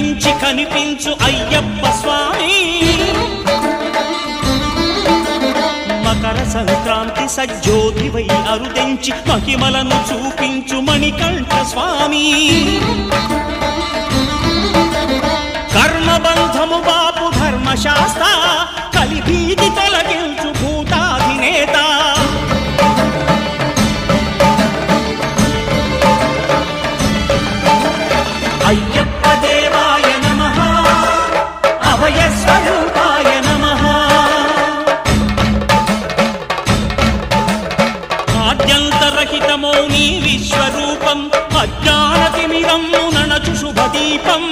కనిపించి కనిపించు అయ్యప్ప స్వామి మకర సంక్రాంతి సజ్జోతివై అరుదెంచి మహిమలను చూపించు మణికంఠ స్వామి కర్మబంధము బాపు ధర్మశాస్త్ర కలిభీతి తొలగించు భూతాధినేత అయ్యప్ప దేవాయ నమః అభయ స్వరూపాయ నమః ఆద్యంతరహితమౌ నీ విశ్వరూపం అజ్ఞానతిమిరము నణచు శుభదీపం